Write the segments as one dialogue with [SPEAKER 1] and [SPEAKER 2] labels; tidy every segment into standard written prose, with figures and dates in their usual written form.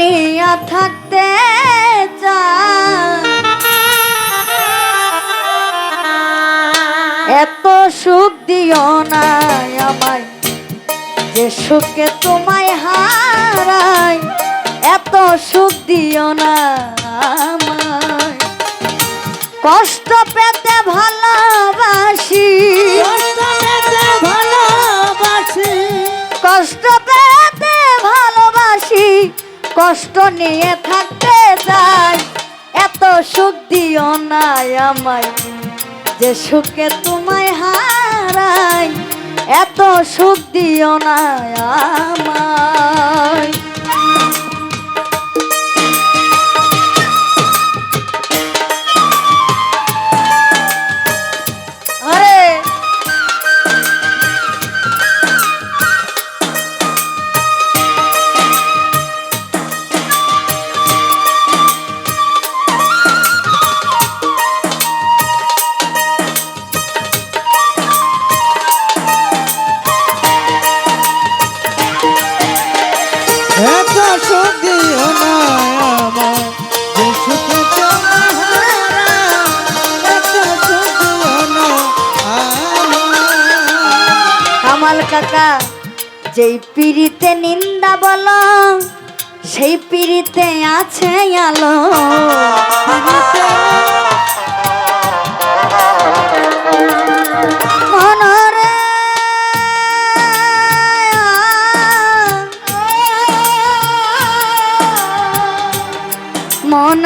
[SPEAKER 1] নিয়ে থাকতে চাই, এত সুখ দিও না আমায় যে সুখে তোমায় হারাই, এত সুখ দিও না আমায়। কষ্ট পেতে ভালোবাসি, কষ্ট পেতে ভালোবাসি, কষ্ট নিয়ে থাকতে চাই, এত সুখ দিও না আমায় যে সুখে তোমায় হারাই, এত সুখ দিও না আমায়।
[SPEAKER 2] এত সুখ দিও না আমায় যে সুখে তোমায় হারাই, এত সুখ দিও না আমায়।
[SPEAKER 1] কামাল কাকা যেই পিড়িতে নিন্দা বলো, সেই পিড়িতে আছে আলো। মনরে মন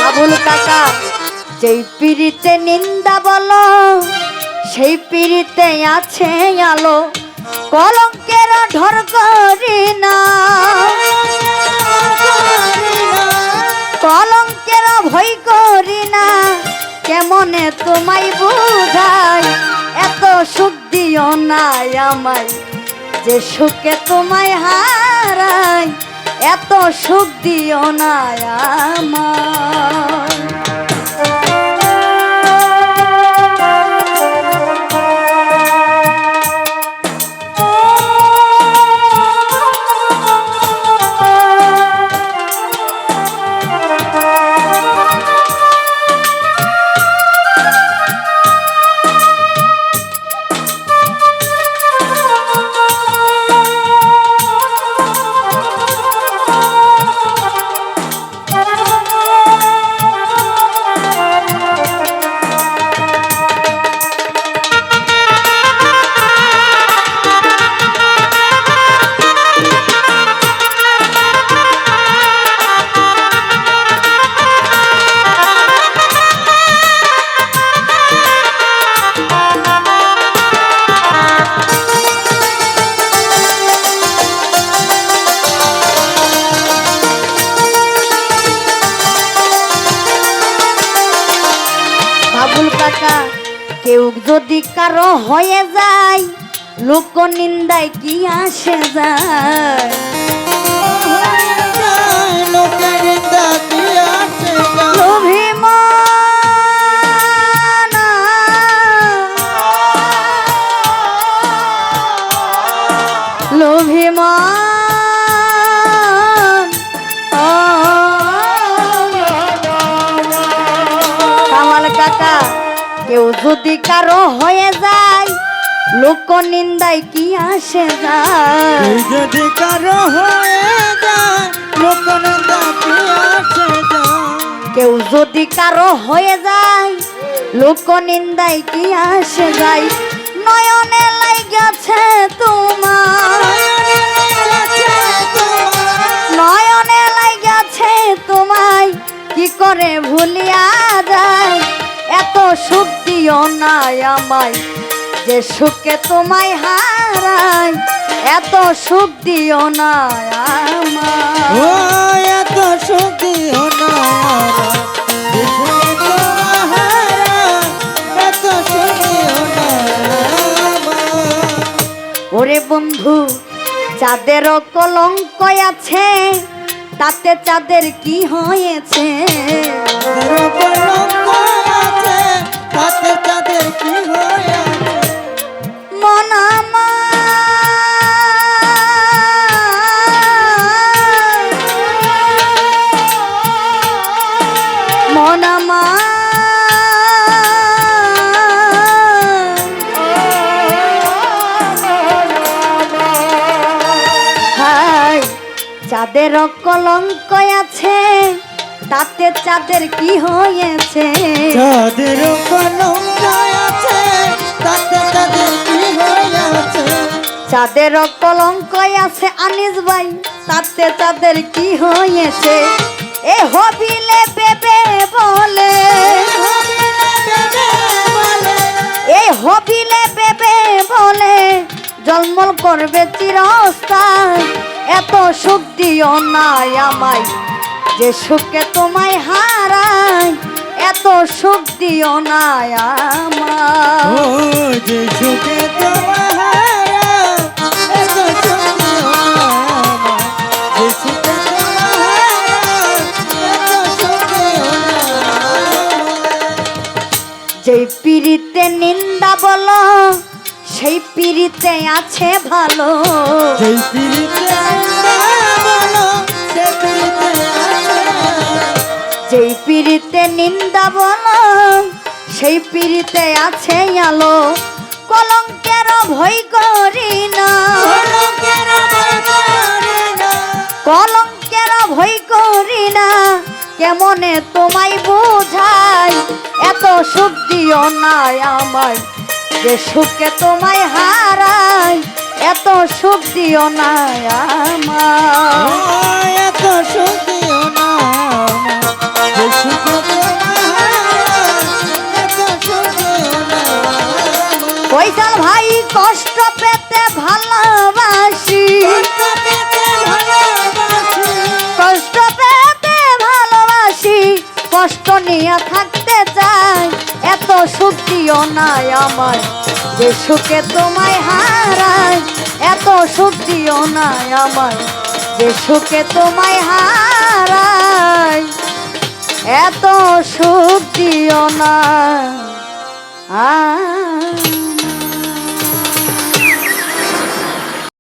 [SPEAKER 1] আবুল কাকা যেই পিড়িতে নিন্দা বলো, সেই পিড়িতে আছে আলো। কলঙ্কের ঢর করি না, কলঙ্কের ভয় করি না, কেমনে তোমায় বুঝাই, এত সুখ দিও না আমায় যে সুখে তোমায় হারাই, এত সুখ দিও না আমায়। কেউ যদি কারো হয়ে যায়, লোক নিন্দায় কি আসে যায়,
[SPEAKER 2] লোকের নিন্দা কি আসে যায়।
[SPEAKER 1] লোভী মন, লোভী মন, কামাল কাকা কেউ যদি কারো হয়ে যায়, লোক নিন্দায় কি আসে যায়,
[SPEAKER 2] যদি কারো হয়ে যায়, লোক নিন্দা কি আসে যায়।
[SPEAKER 1] কেউ যদি কারো হয়ে যায়, লোক নিন্দায় কি আসে যায়। নয়নে লাইগাছে তোমার, নয়নে লাইগাছে তোমায়, কি করে ভুলিয়া যায়, এত সুখ দিও না আমায় যে সুখে তোমায় হারাই, এত সুখ দিও না আমায়।
[SPEAKER 2] ও এত সুখ দিও না আমায় যে সুখে তোমায় হারাই, এত সুখ দিও না আমায়।
[SPEAKER 1] ওরে বন্ধু যাদের কলঙ্ক আছে, তাতে চাঁদের কি হয়েছে,
[SPEAKER 2] তাতে চাঁদের কি হয়েছে।
[SPEAKER 1] মন আমার, মন আমার, হায় চাঁদের কলঙ্ক আছে, তাতে চাঁদের কি হয়েছে?
[SPEAKER 2] চাঁদের কলঙ্ক আছে, তাতে চাঁদের কি হয়েছে?
[SPEAKER 1] চাঁদের কলঙ্ক আছে আনিস ভাই, তাতে চাঁদের কি হয়েছে? এ হবিলে বেবে বলে, এই হবিলে বেবে বলে জন্মল করবে চিরস্থায়ী। এত সুখ দিও নাই আমায়, যে সুখে তোমায় হারাই। এত সুখ দিও নাই আমায়,
[SPEAKER 2] ও যে সুখে তোমায় হারাই, এত সুখ দিও না আমায়। যে সুখে তোমায় হারাই, এত সুখ দিও না আমায়।
[SPEAKER 1] যেই পিড়িতে নিন্দা বলো, সেই পিড়িতে আছে ভালো।
[SPEAKER 2] যেই পিড়িতে নিন্দা বলো, সেই পিড়িতে আছে ভালো।
[SPEAKER 1] যেই পিড়িতে নিন্দা বলো, সেই পিড়িতে আছে আলো। কলঙ্কের ভয় করি না,
[SPEAKER 2] কলঙ্কের ভয় করি না,
[SPEAKER 1] কলঙ্কের ভয় করি না। কেমনে তোমায় বোঝাই, এত সুখ দিও নাই আমায়, যে সুখে তোমায় হারাই। এত সুখ দিও নাই আমায়,
[SPEAKER 2] ও এত সুখ দিও না আমায়। যে সুখে তোমায় হারাই, এত সুখ দিও না আমায়।
[SPEAKER 1] কইসাল ভাই কষ্ট পেতে ভালোবাসি,
[SPEAKER 2] কষ্ট পেতে ভালোবাসি,
[SPEAKER 1] কষ্ট পেতে ভালোবাসি, কষ্ট নিয়ে থাকতে চাই। এত সুখ দিও নাই আমায়, যে সুখে তোমায় হারাই। এত সুখ দিও নাই আমায়, যে সুখে তোমায় হারাই। এত সুখ দিও না